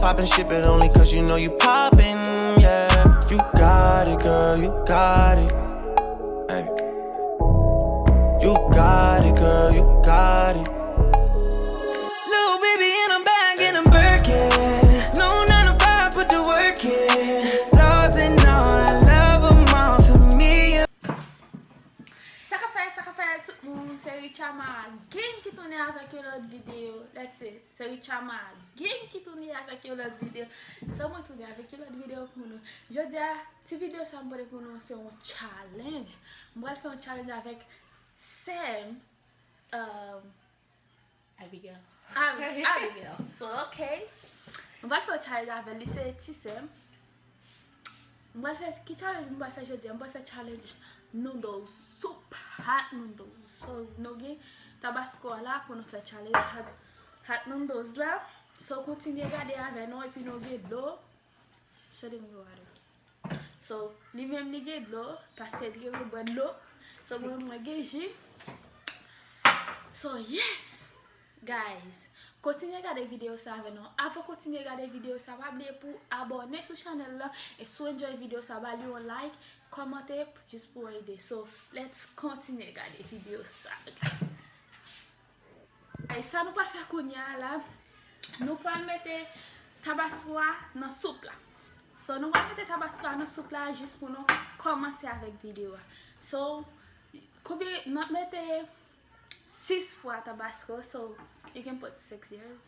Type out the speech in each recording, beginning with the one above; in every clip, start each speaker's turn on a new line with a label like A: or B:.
A: Poppin', ship it only cause you know you poppin', yeah. You got it, girl, you got it. Hey. You got it, girl, you got it. Little baby in a bag and I'm Birkin. No 9 to 5, put the work in. Laws and all, I love them all. To me,
B: Ça fait tout le monde, c'est Richama Gang qui tourne avec une autre vidéo. Let's see, c'est Richama Gang qui tourne avec une autre vidéo. Ça m'a tourné avec une autre vidéo pour nous. Je dis, cette vidéo, ça me pour nous, c'est un challenge. On va faire un challenge avec Sam, Abigail. Abigail. So, ok. On va faire un challenge avec lycée Tissem. On va faire, qui challenge on va faire aujourd'hui? On va faire challenge noodles, soup, hot noodles. So, nous avons tabasco là pour nous faire challenge hot noodles là. So, continuez à regarder avec nous et puis nous avons de l'eau. So, so, lui-même, il y a de l'eau parce qu'il y a de l'eau. So, moi, je So, yes, guys. Continuez à regarder la vidéo ça avec nous. Avant de continuer à regarder la vidéo ça, va oublier pour abonner sur la chaîne là et si vous enjoyez la vidéo ça, va lui un like, commenter juste pour aider. So, let's continue à regarder la vidéo ça. Et ça nous va faire kounya là. Nous allons mettre tabasco dans la soupe là. So, nous allons mettre tabasco dans la soupe là juste pour nous commencer avec la vidéo. So, combien nous mettons 6 fois tabasco, so you can put 6 years.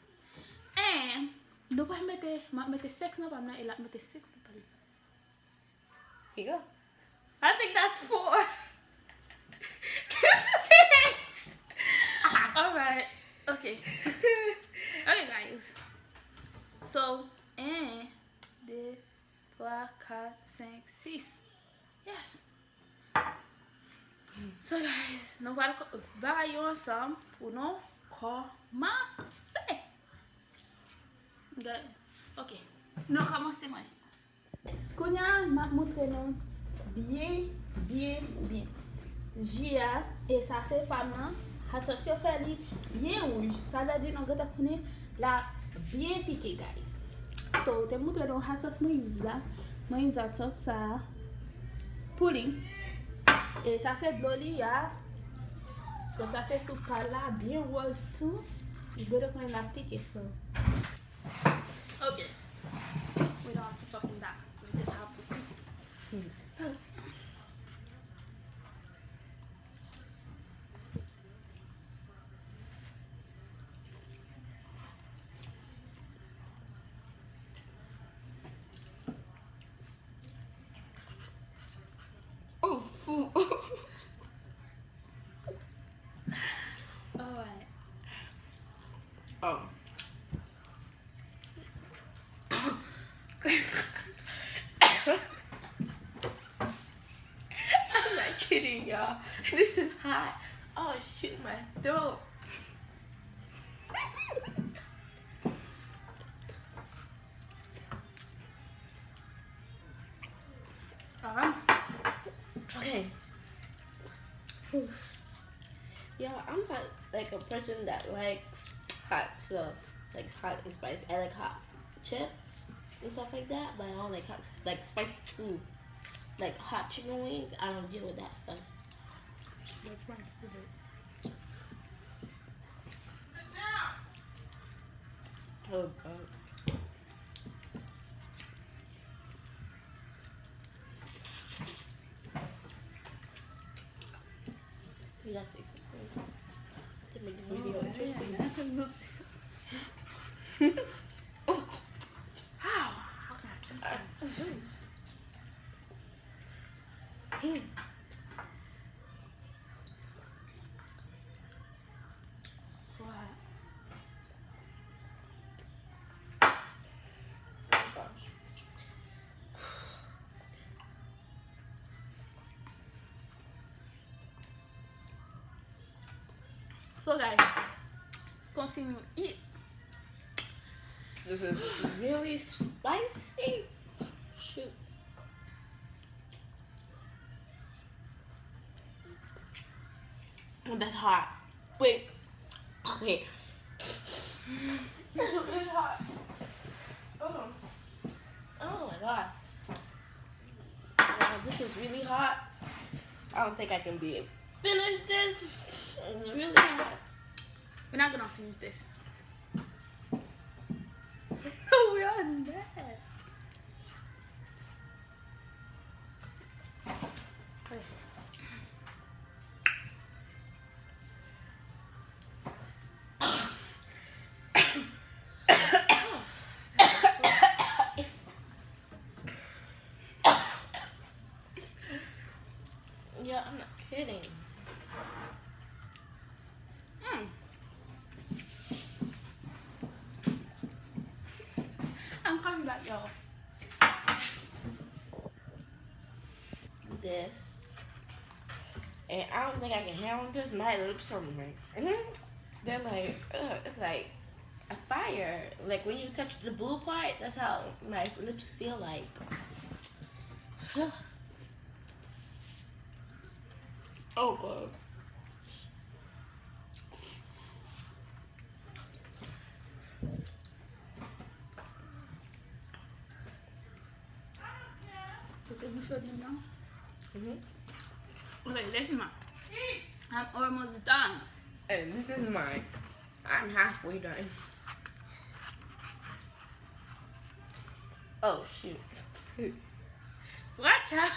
B: And nous allons mettre 6, nous allons mettre 6.
C: Here you go.
B: I think that's 4. 6. Alright. Okay. Okay, guys. So, 1, 2, 3, 4, 5, 6. Yes. So, guys, nous allons travailler ensemble pour nous commencer. Ok. Nous commençons maintenant. Ce qu'on a montré nous bien. Gia, et ça c'est pas mal. Associé fait bien rouge. Ça veut dire que nous avons la bien piqué, guys. So, te montre donc la sauce moi use là. Moi use la sauce ça pudding. Et ça c'est de l'olive. So, ça c'est soupe là bien rose tout. You gotta find la piqué so. Okay. We don't have to talk in that. We just have to eat. Alright.
C: Oh. I'm not kidding, y'all. This is hot. Oh, shoot, my throat. Okay. Yeah, I'm not like a person that likes hot stuff, like hot and spicy. I like hot chips and stuff like that, but I don't like hot, like spicy food, like hot chicken wings. I don't deal with that stuff.
B: That's my favorite.
C: Oh God. You gotta say something to make the video interesting.
B: Oh. How? Okay. So.
C: Gosh.
B: So guys, continue to eat.
C: This is really spicy. Shoot. Oh, that's hot. Wait. Okay. It's really hot. Oh. it's really hot. I don't think I can be able to finish this. It's really hot.
B: We're not gonna finish this. We are in bed. Okay.
C: Yeah, I'm not kidding.
B: I'm coming back, y'all.
C: This. And I don't think I can handle this. My lips are like, they're like, it's like a fire. Like when you touch the blue part, that's how my lips feel like. Oh God.
B: So can you show them now?
C: Mm-hmm.
B: Okay, listen, I'm almost done.
C: And this is mine. I'm halfway done. Oh shoot.
B: Watch out.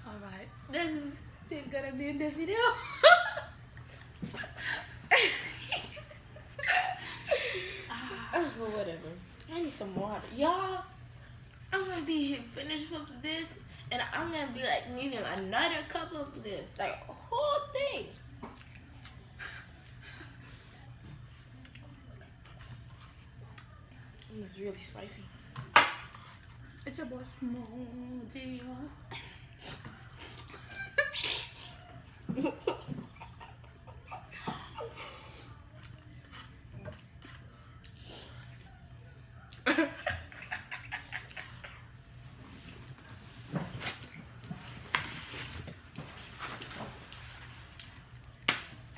B: Alright, this is still gonna be in the video.
C: Oh, whatever. I need some water. Y'all, I'm gonna be finished with this, and I'm gonna be like needing another cup of this. Like a whole thing. It's really spicy.
B: It's about small deal.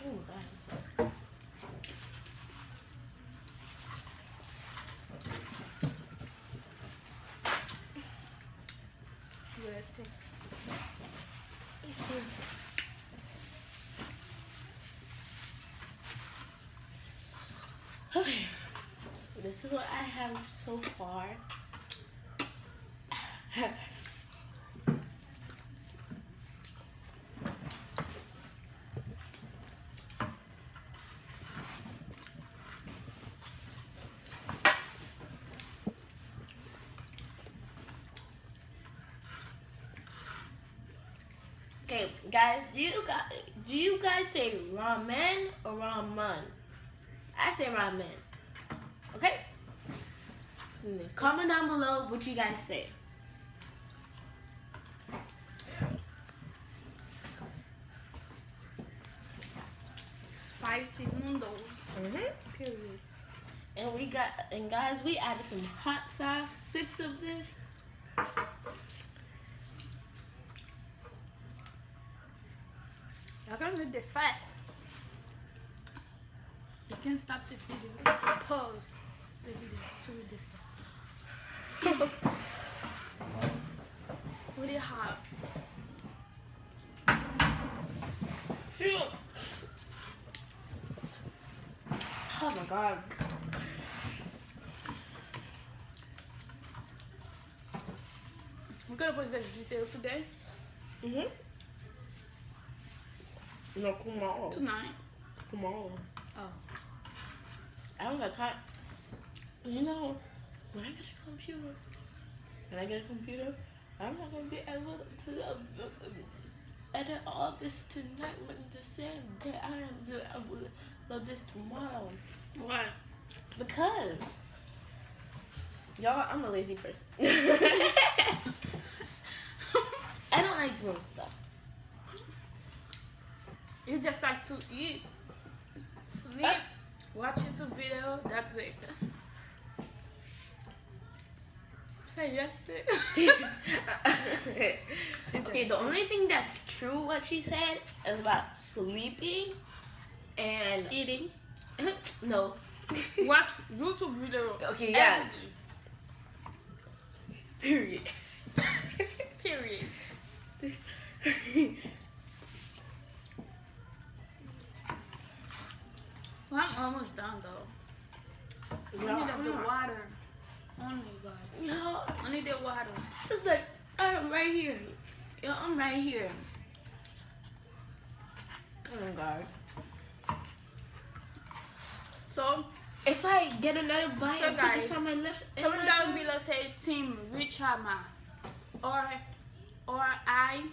C: Oh, God.
B: Good, thanks.
C: Okay, this is what I have so far. Okay, guys, do you guys say ramen or ramen? I say ramen. Okay? Comment down below what you guys say.
B: Spicy noodles. Period.
C: And guys, we added some hot sauce, 6 of this.
B: Y'all gonna read the facts. You can stop the video. Pause the video to read this stuff. Really hot.
C: Shoot. Oh my God.
B: We're gonna post this video today.
C: No, tomorrow.
B: Tonight.
C: Tomorrow.
B: Oh.
C: I don't got time. You know, when I get a computer, I'm not gonna be able to edit all this tonight when the same day I will upload this tomorrow.
B: Why?
C: Because y'all, I'm a lazy person. I don't like doing stuff.
B: You just like to eat, sleep, watch YouTube video, that's it. Say yes to it.
C: Okay, the only thing that's true what she said is about sleeping and
B: Eating.
C: no.
B: Watch YouTube video.
C: Okay, yeah.
B: every day.
C: Period.
B: Period. Well, I'm almost done though.
C: Yeah,
B: I need
C: I'm
B: the
C: not.
B: water. Only guys.
C: Yeah,
B: I need the water.
C: it's like I'm right here. Yeah, I'm right here. Oh my god.
B: So
C: If I get another bite
B: So
C: and put this
B: guys,
C: on my lips,
B: comment down below, say Team Richama or ITCHAMA.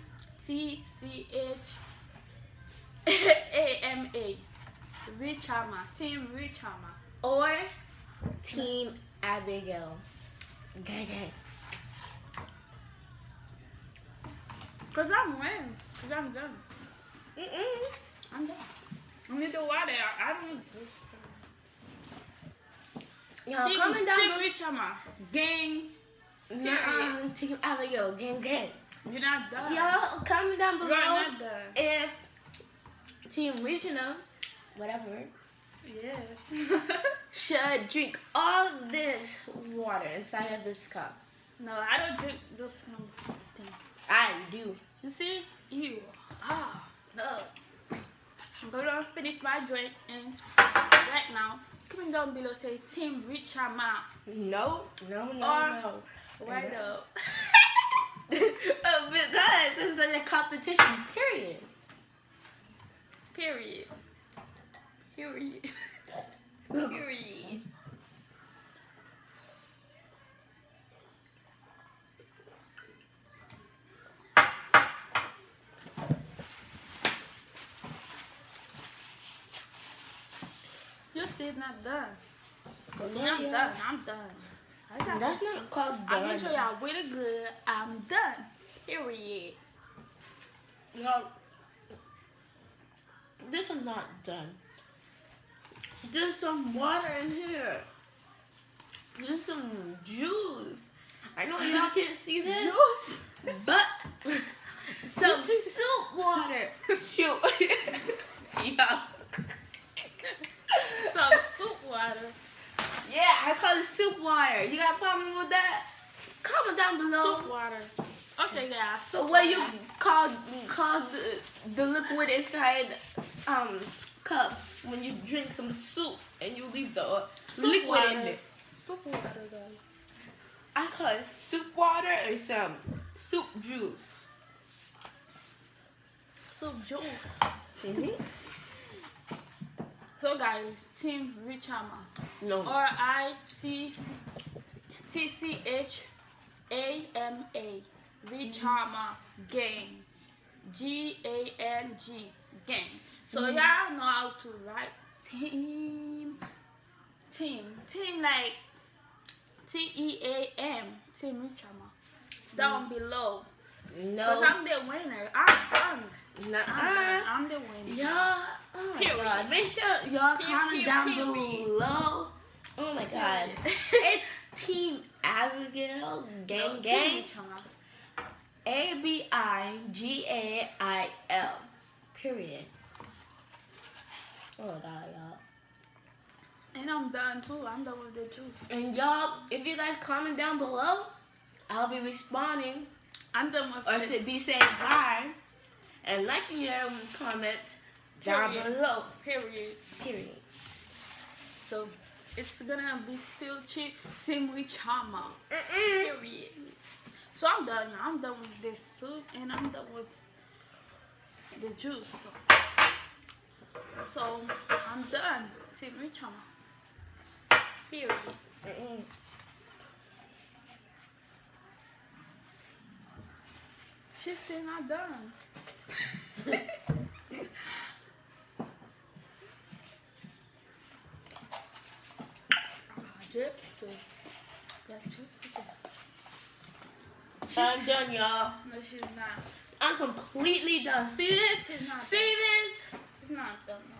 B: Richama. Team Richama.
C: or Team Abigail. Gang gang.
B: Cause I'm winning. Cause I'm done. I'm done. I need the water. I don't need this.
C: Y'all
B: Team,
C: comment down
B: Team
C: below.
B: Richama. Gang.
C: Nuh-uh, Team Abigail. Gang gang.
B: You're not done.
C: Y'all comment down
B: You're
C: below
B: not done.
C: if Team Regional, whatever,
B: Yes.
C: should drink all this water inside of this cup.
B: No, I don't drink this kind of thing.
C: I do.
B: You see? You. No. I'm gonna finish my drink and right now, comment down below, say Team Richama.
C: No.
B: Or- Right up.
C: Because this is a competition, period.
B: Period. Period. Period. You're still not done. I'm done. I'm done. I got
C: That's
B: this.
C: not called
B: I'm gonna
C: done.
B: show y'all really good. I'm done. Period.
C: No, this is not done. There's some water in here. There's some juice. I know y'all can't see this,
B: Juice.
C: but some soup water. Shoot. Yeah.
B: Some soup water.
C: Yeah, I call it soup water. You got a problem with that? Comment down below.
B: Soup water. Okay, guys.
C: So
B: soup
C: what you
B: water.
C: call the liquid inside cups when you drink some soup and you leave the
B: Soup
C: liquid
B: water.
C: in it?
B: Soup water, guys.
C: I call it soup water or some soup juice.
B: Soup juice.
C: Mm-hmm.
B: So, guys, Team Richama.
C: No.
B: Or ITCHAMA. Richama Gang. GANG. Gang. So, y'all know how to write team. Team like TEAM. Team Richama. Down below. Because
C: No.
B: I'm the winner. I'm done.
C: Nuh-uh.
B: I'm the winner.
C: Y'all, oh my
B: Period.
C: god. Make sure y'all comment down
B: Period.
C: below. Oh my god. It's Team Abigail Gang Gang. ABIGAIL. Period. Oh my god, y'all.
B: And I'm done too. I'm done with the juice.
C: And y'all, if you guys comment down below, I'll be responding
B: I'm done with
C: or
B: it.
C: to be saying hi and liking your comments down
B: Period.
C: below.
B: Period.
C: Period.
B: So it's gonna be still Team Richama.
C: Mm-mm.
B: Period. So I'm done, y'all. I'm done with this soup and I'm done with the juice. So I'm done. Team Richama. Period.
C: Mm-mm.
B: She's still not done. Drip. So yeah, drip.
C: I'm done, y'all.
B: No, she's not.
C: I'm completely done. See this?
B: She's not
C: See this?
B: It's not done. No.